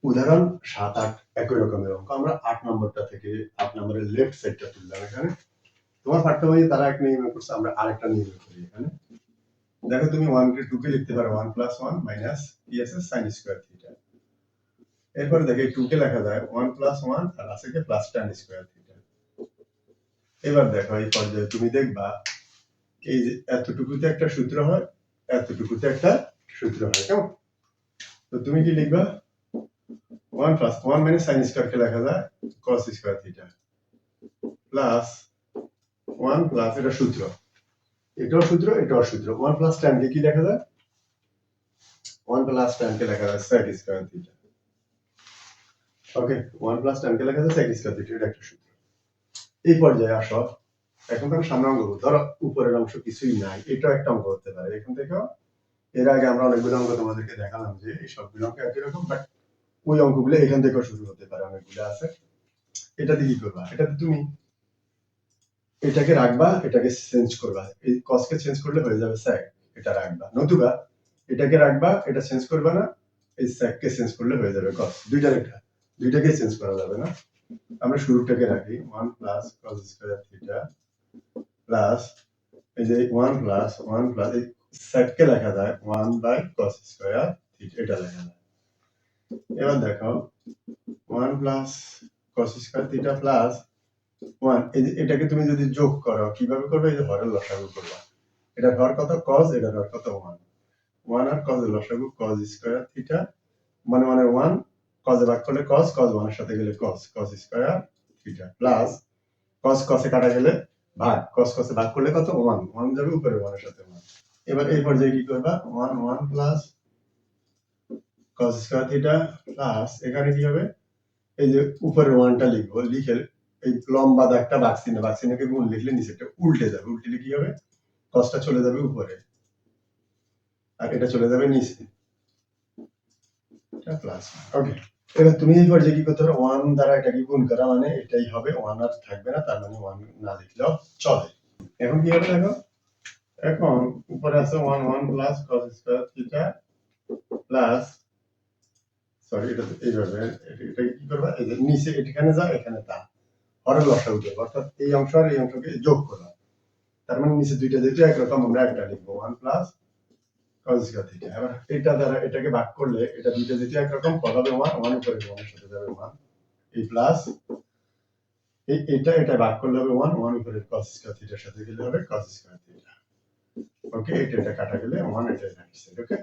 উদাহরণ 7, 8 একই রকমের অঙ্ক। আমরা 8 নম্বরটা থেকে 8 নম্বরের লেফট সাইডটা তুললাম এখানে। তোমার পাঠ্য বইয়ে তারা এক নিয়মে করছে, আমরা আরেকটা নিয়মে করি এখানে। দেখো তুমি 1 কে 2 কে লিখতে পারো 1 + 1 মাইনাস কি আছে sin স্কয়ার থিটা। এরপর দেখো এই 2 কে লেখা যায় 1 + 1 আর আছে কি প্লাস tan স্কয়ার থিটা। এবার দেখো এই পর্যায়ে তুমি দেখবা এই যে এতটুকুতে একটা সূত্র হয়, এতটুকুতে একটা সূত্র হয়, কেমন? তো তুমি কি লিখবা 1 + 1 মানে sin স্কয়ার কে লেখা যায় cos square theta plus 1 plus এটা সূত্র, এটাও সূত্র, এটাও সূত্র। 1 প্লাস tan কে কি লেখা যায়? 1 প্লাস tan কে লেখা যায় sec স্কয়ার থিটা। ওকে, 1 প্লাস tan কে লেখা যায় sec স্কয়ার থিটা, এটা একটা সূত্র। এই পর্যায়ে আসো, এখন তো সামনে অঙ্ক করব। ধরো উপরের অংশ কিছুই নাই, এটাও একটা অঙ্ক হতে পারে। এখান থেকে এর আগে আমরা অনেকগুলো অঙ্ক তোমাদেরকে দেখালাম যে এই সবগুলো অঙ্ক একই রকম, বাট ওই অঙ্কগুলো এখান থেকেও শুরু হতে পারে, অনেকগুলো আছে। এটাতে কি করবা? এটাতে তুমি এটাকে রাখবা, এটাকে চেঞ্জ করবা। এই cos কে চেঞ্জ করলে হয়ে যাবে sec, এটা রাখবা। নতুবা এটাকে রাখবা, এটা চেঞ্জ করবা না, এই sec কে চেঞ্জ করলে হয়ে যাবে cos। দুইটার একটা, দুইটাকে চেঞ্জ করা যাবে না। আমরা শুরুটাকে রাখি 1 plus cos square theta plus এই যে 1 প্লাস 1 প্লাস এই sec কে লেখা যায় 1/cos স্কয়ার থিটা, এটা লেখা যায়। এবার দেখো 1 plus cos square theta plus 1, এই যে এটাকে তুমি যদি যোগ করো কিভাবে করবে? এই যে হরের লসাগু করবা। এটা হর কত? cos, এটা হর কত? 1। 1 আর cos এর লসাগু cos স্কয়ার থিটা, মানে 1 cos এ ভাগ করলে cos, cos 1 এর সাথে গেলে cos, cos square theta plus cos cos এ কাটা গেলে ভাগ, cos cos এ ভাগ করলে কত? 1, 1 যাবে উপরে 1 এর সাথে 1। এবার এই পর্যায়ে কি করবা? 1 1 plus cos square theta plus এখানে কি হবে? এই যে উপরের 1 টা লিখবো, লিখে এই লম্বা দাগটা বাক্সিনে, বাক্সিনেকে গুণ লিখলে নিচেরটা উল্টে যাবে, উল্টে কি হবে? cos টা চলে যাবে উপরে আর এটা চলে যাবে নিচে, এটা প্লাস। ওকে, এবার তুমি এই পর্যায়ে কি করতে পারো? 1 দ্বারা এটাকে গুণ করা মানে এটাই হবে, 1 আর থাকবে না, তার মানে 1 না লিখলেও চলে। এখন কি হবে দেখো, এখন উপরে আছে 1 1 plus cos square theta plus, sorry এটা এইভাবে, এটা কি করবা? এই যে নিচে এখানে যা এখানে তা হরের লসাগু দেব, অর্থাৎ এই অংশ আর এই অংশকে যোগ করা। তার মানে নিচে দুইটা যেহেতু একরকম, আমরা একটা লিখবো 1 প্লাস cos স্কয়ার থিটা। এবার এটা দ্বারা এটাকে ভাগ করলে এটা দুইটা যেহেতু একরকম, পদ হবে 1, 1 উপরে 1 এর সাথে যাবে 1, এই প্লাস এটা ভাগ করলে হবে 1, 1 উপরে cos স্কয়ার থিটার সাথে গেলে হবে cos স্কয়ার থিটা। ওকে, এটা কাটা গেলে 1, এটা রাখছে। ওকে,